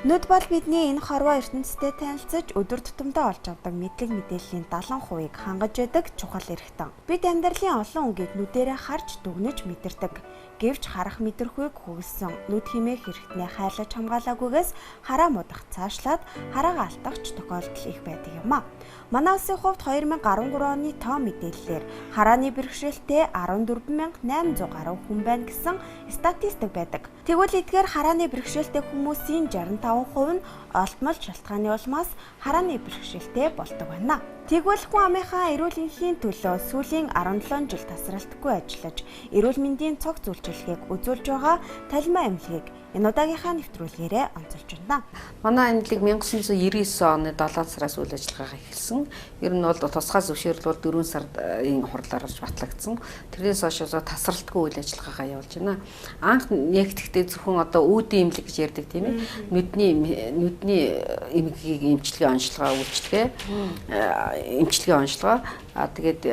Нүд бол бидний энэ хорвоо ертөнцтэй танилцаж өдөр тутамдаа олж авдаг мэдлэг мэдээллийн 70%-ийг хангаж байдаг чухал эрхтэн. Бид амьдралын олон үнгийг нүдэрээ харж дүгнэж мэдэрдэг. Гэвч харах мэдрэхүйг хүссэн нүд хэмээх хэрэгтнээ хайлаж хамгаалаагүйгээс хараа мудах цаашлаад хараагаа алдахч тохиолдол их байдаг юм а. Манай улсын хувьд 2013 оны тоо мэдээллээр харааны бэрхшээлтэй 14,800 гаруй хүн байна гэсэн статистик байдаг. Тэгвэл эдгээр харааны бэрхшээлтэй хүмүүсийн 65% нь олдмол шалтгааны улмаас харааны бэрхшээлтэй болдог байна. Тэгвэл хүн амынхаа эрүүл энхийн төлөө сүүлийн 17 жил тасралтгүй ажиллаж, эрүүл мэндийн цог зөвлөлтийг үзүүлж байгаа Талимаа эмнэлгийг энэ удаагийнхаа нэвтрүүлгээрээ онцолж байна. Манай эмнэлэг 1999 оны 7 сараас үйл ажиллагаагаа эхэлсэн. Ер нь бол тусгай зөвшөөрөл бол 4 сарын хурлаар орж батлагдсан. Тэрнээс хойш тасралтгүй үйл ажиллагаагаа явуулж байна. Анх нэгтгэхдээ зөвхөн одоо үүдийн эмнэлэг гэж ярьдаг тийм ээ. Нүдний эмнэлгийн эмчилгээ онцлогоо үйлчлэгээ, эмчилгээ онцлогоо. Тэгээд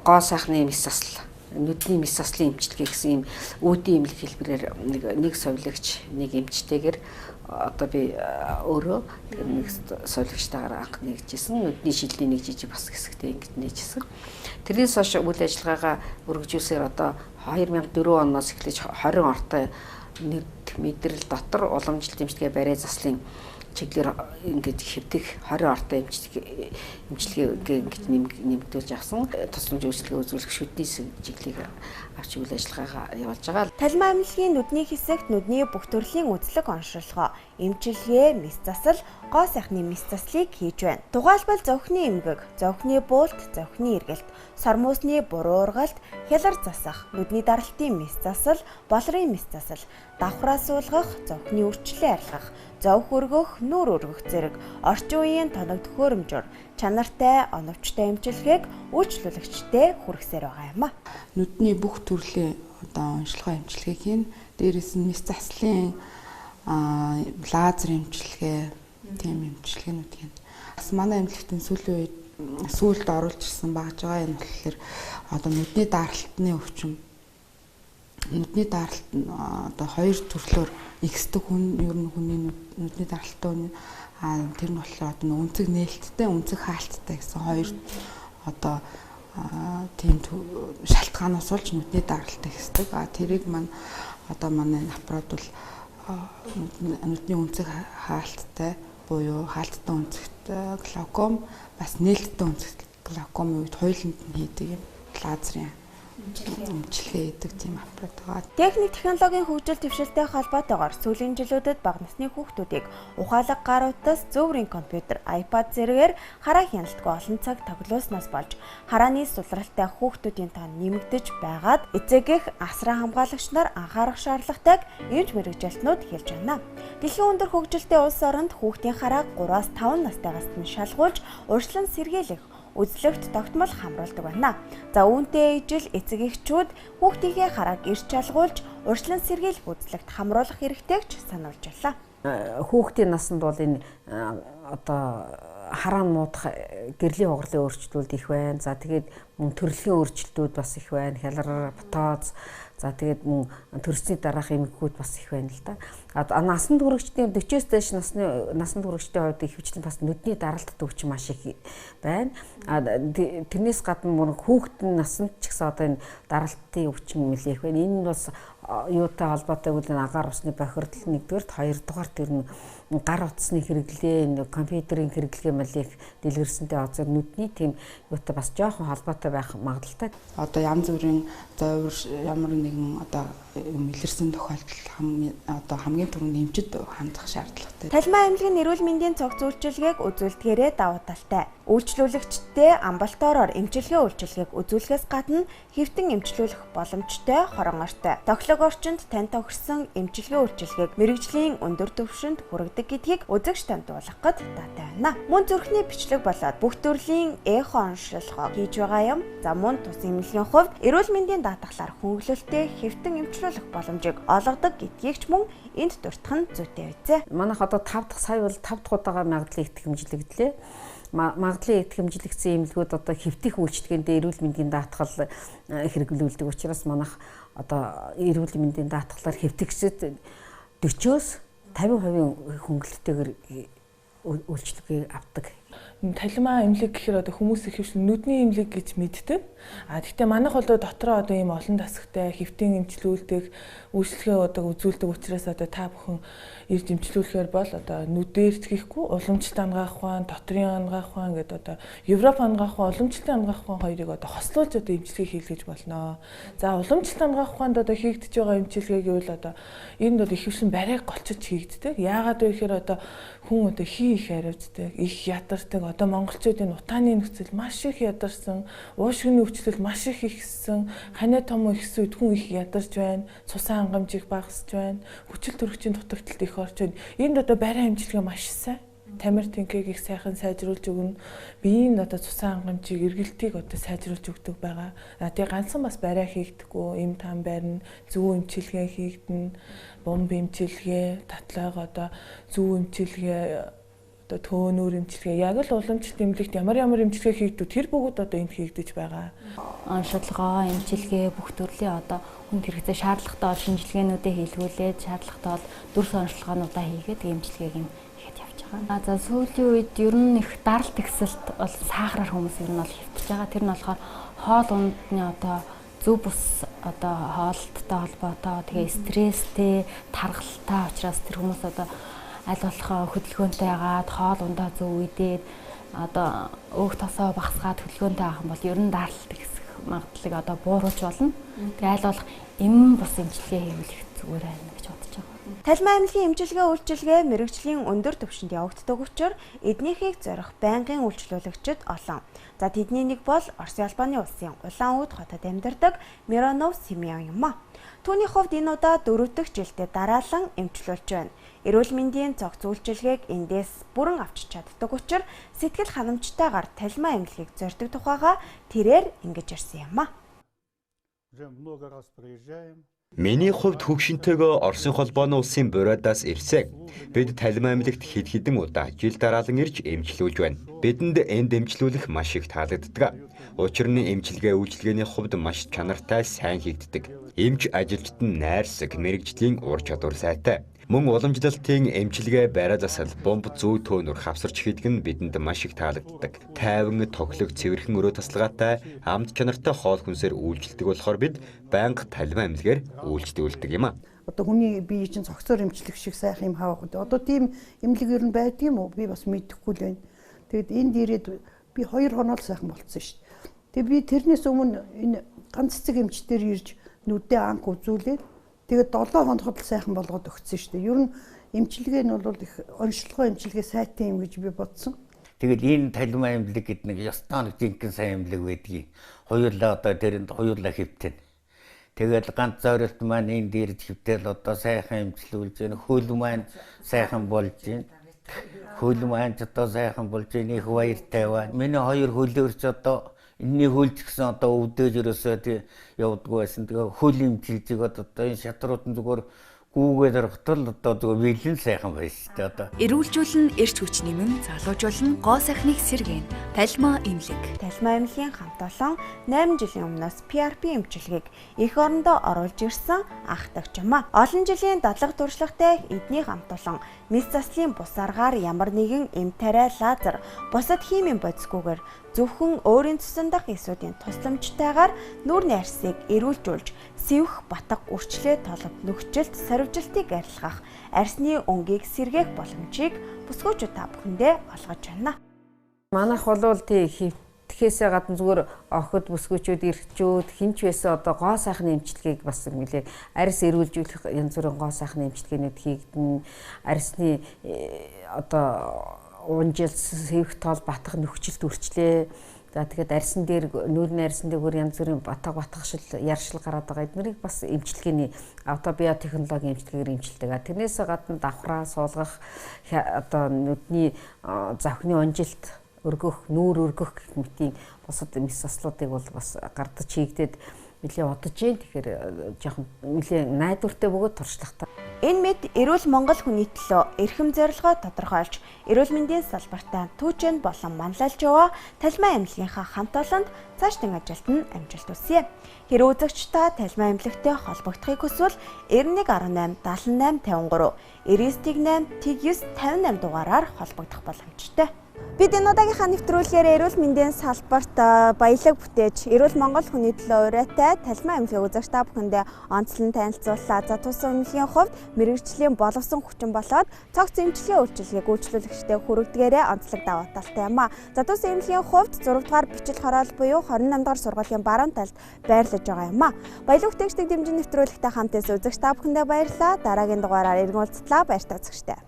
гоо сайхны мис засал, нүдний мис заслын эмчилгээ гэсэн ийм үүдийн эмнэлэг хэлбэрээр нэг совилогч, нэг эмчтэйгээр одоо би өөрөө нэг совилогчтойгоор анх нэгжсэн. Нүдний шилний нэг жижиг бас хэсэгтэй ингэж нээжсэн. Тэрнээс хойш үйл ажиллагаагаа өргөжүүлсээр одоо 2004 оноос эхлэж 20 ортой нүд мэдрэл дотор уламжлалт эмчилгээ барай заслын чиглэлээр ингэж хэвдэх 20 ортой эмчилгээ ингэж нэмэгдүүлж авсан. Тусламж үйлчилгээ үзүүлэх шүдний чиглэлийг авч үйл ажиллагаагаа явуулж байгаа. Талимаа эмнэлгийн нүдний хэсэгт нүдний бүх төрлийн үзлэг оншилгоо, эмчилгээ, мис засал, гоо сайхны мис заслыг хийж байна. Тухайлбал зовхны эмгэг, зовхны буулт, зовхны эргэлт, сормуусны буруу ургалт, хялар засах, нүдний даралтын мис засал, болрын мис засал, давхраа суулгах, зовхны үрчлээ арилгах, зов хөргөх, нүур өргөх зэрэг орчин үеийн тоног төхөөрөмжөөр чанартай, оновчтой эмчилгээг үйлчлүүлэгчтэй хүргэсээр байгаа юм а. Нүдний бүх төрлийн одоо онцлогоо эмчилгээг хийн, дээрээс нь мис заслын лазер эмчилгээ, тийм эмчилгээнүүд хийн. Бас манай эмнэлэгтэн сүүлийн үед сүүлд оруулж ирсэн багж байгаа юм болохоор одоо нүдний даралтны өвчин. Нүдний даралт нь одоо хоёр төрлөөр ихсдэг хүн, ер нь хүний нүдний даралттай хүн тэр нь болохоор одоо үнцэг нээлттэй, үнцэг хаалттай гэсэн хоёр одоо тийм шалтгаанаас болж нүдний даралт ихсдэг. Тэрийг одоо манай аппарат бол нүдний үнцэг хаалттай буюу хаалттай үнцэгтэй глауком, бас нээлттэй үнцэгтэй глаукомын үед хоёуланд нь хийдэг юм лазерын эмчилгээ хийдэг тийм аппарат байгаа. Техник технологийн хөгжил дэвшилтэй холбоотойгоор сүүлийн жилүүдэд бага насны хүүхдүүдийг ухаалаг гар утас, зөөврийн компьютер, iPad зэрэгээр хараа хяналтгүй олон цаг тоглуулснаас болж харааны сулралтай хүүхдүүдийн тоо нэмэгдэж байгаад эцэгэх асран хамгаалагч нар анхаарах шаардлагатайг эмч мэргэжилтнүүд хэлж байна. Дэлхийн өндөр хөгжилтэй улс оронд хүүхдийн харааг 3-аас 5 настайгаас нь шалгуулж урьдчилан сэргийлэх үзлэгт тогтмол хамруулдаг байна. За үүнтэй ижил эцэг эхчүүд хүүхдийнхээ харааг эрж шалгуулж урьдчилан сэргийлэх үзлэгт хамруулах хэрэгтэйг ч сануулж байлаа. Хүүхдийн насанд бол энэ одоо хараа муудах гэрлийн хугарлын өөрчлөлтүүд их байна. За тэгээд мөн төрөлхийн өөрчлөлтүүд бас их байна. Хялар, ботоз, за тэгээд мөн төрсний дараах эмгэгүүд бас их байна л да. Насанд хүрэгчдийн 40-с дээш насанд хүрэгчдийн хувьд ихэвчлэн бас нүдний даралтт өвчин маш их байна. Тэрнээс гадна мөн хүүхдийн насанд ч гэсэн одоо энэ даралтын өвчин нэлээх байна. Энэ нь бас юутай холбоотой гэвэл агаар усны бохирдол нэгдүгээрт, хоёрдугаар тэр нь гар утасны хэрэглээ, компьютерийн хэрэглээ малыг дэлгэрсэнтэй оцоор нүдний тийм юутай бас жоохон холбоотой байх магадлалтай. Одоо янз бүрийн зовир ямар нэгэн одоо илэрсэн тохиолдол хамгийн түрүүнд эмчид хандах шаардлагатай. Талимаа эмнэлгийн эрүүл мэндийн цог зөвлөлтийг үзүүлдгээрээ давуу талтай. Үйлчлүүлэгчтэй амбулатороор эмчилгээ үйлчилгээг үзүүлэхээс гадна хэвтэн эмчлүүлэх боломжтой хорон ортой. Тоглог орчинд тань тохирсон эмчилгээ үйлчилгээг мэрэгжлийн өндөр түвшинд хүргэдэг гэдгийг үзэгч тандуулах гээд таатай байна. Мөн зүрхний бичлэг болоод бүх төрлийн эхо оншилгоо хийж байгаа юм. За мөн тус эмнэлгийн хувьд эрүүл мэндийн даатгалаар хөнгөлөлттэй хэвтэн эмчлүүлэх боломжийг олгодог гэдгийг ч мөн энд дуртах нь зүйтэй биз. Манайх одоо 5 дахь сая бол 5 дахь удаага магадлалыг итгэмжлэгдлээ. Магадлалын итгэмжлэгдсэн эмнэлгүүд одоо хэвтэх үйлчлэгээнд эрүүл мэндийн даатгал хэрэглүүлдэг учраас манайх одоо эрүүл мэндийн даатгалаар хэвтэгчдэд 40-оос 50% хөнгөлөлтөөр үйлчлэгийг авдаг. Талимаа эмнэлэг гэхээр одоо хүмүүс ихэвчлэн нүдний эмнэлэг гэж мэддэг. Гэхдээ манайх бол дотроо одоо ийм олон тасагтай хэвтийн эмчлүүлдэг үйлчлэгээ одоо үзүүлдэг учраас одоо та бүхэн ирж эмчлүүлэхээр бол одоо нүдээр хийхгүй уламжлалт ангаах ухаан, дотрын ангаах ухаан гэдэг одоо Европ ангаах ухаан, уламжлалтын ангаах ухаан хоёрыг одоо хослуулж одоо эмчилгээ хийлгэж болно. За уламжлалт ангаах ухаанд одоо хийгдэж байгаа эмчилгээг бол одоо энд одоо ихэвчлэн барайг голчиж хийгддэг. Яагаад вэ гэхээр одоо хүн одоо их харивддаг, их ядардаг. Одоо монголчуудын утааны нөхцөл маш их ядарсан, уушгины өвчлөл маш их ихссэн, ханиа том ихсэн үед хүн их ядарч байна, цусаа хангамжийг багасж байна, хүчил төрөгчийн дутагдалт их орж байна. Энд одоо барай эмчилгээ маш сайн. Тамир тэнхийг их сайхан сайжруулж өгнө. Биеийн одоо цусаа хангамжийг, эргэлтийг одоо сайжруулж өгдөг байгаа. Тэгээ ганцхан бас барай хийгдэхгүй, эм там барина, зүү эмчилгээ хийгдэнэ, бомб эмчилгээ, татлайг одоо зүү эмчилгээ, одоо төөнөр эмчилгээ, яг л уламжлалт эмнэлэгт ямар эмчилгээ хийгдв тэр бүгд одоо энд хийгдэж байгаа. Оншилгоо, эмчилгээ бүх төрлийн одоо хүнд хэрэгцээ шаардлагатай бол шинжилгээнүүдээ хийлгүүлээд шаардлагатай бол дүрс оншилгоонуудаа хийгээд эмчилгээг нь хийхэд явж байгаа. За сүүлийн үед ер нь их даралт ихсэлт бол сахараар хүмүүс ер нь бол хэвтэж байгаа. Тэр нь болохоор хоол ундны одоо зөв бус одоо хоолттой холбоотой тэгээ стресстэй, тархалтай учраас тэр хүмүүс одоо аль болох хөдөлгөөнтэй агаад хоол ундаа зөв үедээ одоо өөх тосоо багасгаад хөдөлгөөнтэй авах юм бол ер нь даралт ихсэх магадлалыг одоо бууруулж болно. Тэгээ аль болох эм бус эмчилгээ хийх зүгээр байна гэж бодож байгаа. Талимаа эмнэлгийн эмчилгээ үйлчилгээ мэрэгжлийн өндөр түвшинд явагддаг учраас эднийхийг зорих байнгын үйлчлүүлэгчид олон. За тэдний нэг бол Оросын албаны улсын Улаан-Үүд хотод амьдардаг Миронов Семен юм а. Түүний хувьд энэ удаа 4 дахь жилдээ дараалан эмчлүүлж байна. Эрүүл мэндийн цогц үйлчилгээг эндээс бүрэн авчиж чаддаг учраас сэтгэл ханамжтайгаар талимаа эмнэлгийг зорьдог тухайга тэрээр ингэж ирсэн юм а. Миний хувьд хөгшинтэйгөө Оросын холбооны улсын Бурайдаас ирсэн. Бид талимаа эмнэлэгт хэд хэдэн удаа жил дараалан ирж эмчлүүлж байна. Бидэнд энд эмчлүүлэх маш их таалагддаг. Учир нь эмчилгээ үйлчилгээний хувьд маш чанартай сайн хийгддэг. Эмч ажилчид нь найрсаг, мэрэгжлийн ур чадвар сайтай. Мөн уламжлалтын эмчилгээ барай засал, бомб зүү төөнөр хавсарч хийдэг нь бидэнд маш их таалагддаг. Тайван, тоглог, цэвэрхэн өрөө тасалгаатай, амт чанартай хоол хүнсээр үйлчилдэг болохоор бид байнга талимаа эмнэлгээр үйлчлүүлдэг юм а. Одоо хүний бие чинь цогцоор эмчлэх шиг сайхан юм хаах. Одоо тийм эмнэлэг ер нь байдаг юм уу? Би бас мэдэхгүй л байна. Тэгэд энд ирээд би 2 хоноо л сайхан болцсон шүү дээ. Тэгээ би тэрнээс өмнө энэ ганц цэцэг эмчтэр ирж нүдээ анх үзүүлээд тэгээд 7 хоногт л сайхан болгоод өгсөн шүү дээ. Ер нь эмчилгээ нь бол их онцлогоо эмчилгээ сайтай юм гэж би бодсон. Тэгэл энэ талимаа эмнэлэг гэдэг нэг ёстой нэг жинхэнэ сайн эмнэлэг байдгийг хоёулаа одоо тэрэнд хоёулаа хэвтэн. Тэгэл ганц зорилт маань энд ирж хэвтэл одоо сайхан эмчлүүлж байна. Хөл маань сайхан болж байна. Хөл маань ч одоо сайхан болж байна. Их баяртай байна. Миний 2 хөлөөрч одоо энэний хөлж гисэн одоо өвдөөж ерөөсөө явдггүй байсан. Тэгээ хөл эмчилжиг одоо энэ шатрууд нь зүгээр гүүгээд орохтол одоо зүгээр бэлэн сайхан байна шүү дээ одоо. Эрүүлжүүлэн эрч хүч нэмэн залуужуулан гоо сайхныг сэргээн. Талимаа эмнэлэг. Талимаа эмнэлгийн хамт олон 8 жилийн өмнөөс PRP эмчилгээг эх орондоо оруулж ирсэн ах дагч юм а. Олон жилийн дадлаг туршлагатай эдний хамт олон мэс заслын бус аргаар ямар нэгэн эм тариа лазер бусад химийн бодисгүйгээр зөвхөн өөрийн цусан дах эсүүдийн тусламжтайгаар нүрийн арсыг эрүүлжүүлж сэвх батга үрчлээ толгод нөхцөлт сорвжилтыг арилгах арсны өнгийг сэргээх боломжийг бүсгүйчүүд та бүхэндээ олгож байна. Манайх болвол тий хэвтэхээсээ гадна зүгээр охид бүсгүйчүүд эрхчүүд хинч байсан одоо гоо сайхны эмчилгээг бас нэлээ арьс эрүүлжүүлэх янз бүрийн гоо сайхны эмчилгээнүүд хийгдэн арьсны одоо унжил сэвх тол батга нөхцөлт үрчлээ. За тэгээд арьсан дээр нүүрний арьсан дээр янз бүрийн батгашил яршил гараад байгаа. Эднэрийг бас эмчилгээний автобиотехнологийн эмчилгээгээр эмчилдэг. Тэрнээс гадна давхраа суулгах одоо нүдний завхны унжилт өргөх, нүүр өргөх гэх мэтийн бусад мэс заслуудыг бол бас гардаж хийгдээд нэлээ удаж जैन. Тэгэхээр жоохон нэлээ найдвартай бөгөөд туршлагатай. Энэ мэд эрүүл Монгол хүний төлөө эрхэм зорилгоо тодорхойлж, эрүүл мэндийн салбартаа түүчэнд болон манлайлж яваа талимаа эмнэлгийнхаа хамт олонд цаашдын ажилд нь амжилт хүсье. Хэрэв үзэгч та Талимаа эмнэлэгтэй холбогдохыг хүсвэл 9118 78 53 99 89 58 дугаараар холбогдох боломжтой. Бид энэ удаагийнхаа нэвтрүүлгээр эрүүл мэндийн салбарт баялаг бүтээж, эрүүл Монгол хүний төлөө урайтай Талимаа эмнэлгийн үзэгч та бүхэндээ онцлон танилцууллаа. За тусам эмнэлгийн хувьд мэрэгжлийн боловсон хүчин болоод цогц эмчилгээ үйлчилгээг үйлчлүүлэгчтэй хүрэгдгээрээ онцлог даваа талтай юм а. За тусам эмнэлгийн хувьд 6 дугаар бичил хороол буюу 28 дугаар сургуулийн баруун талд байрлаж байгаа юм а. Баялаг бүтээгчдийг дэмжин нэвтрүүлэгтэй хамтаас үзэгч та бүхэндээ баярлалаа. Дараагийн дугаараар иргэн уулзтлаа. Баяртай үзэгчтэй.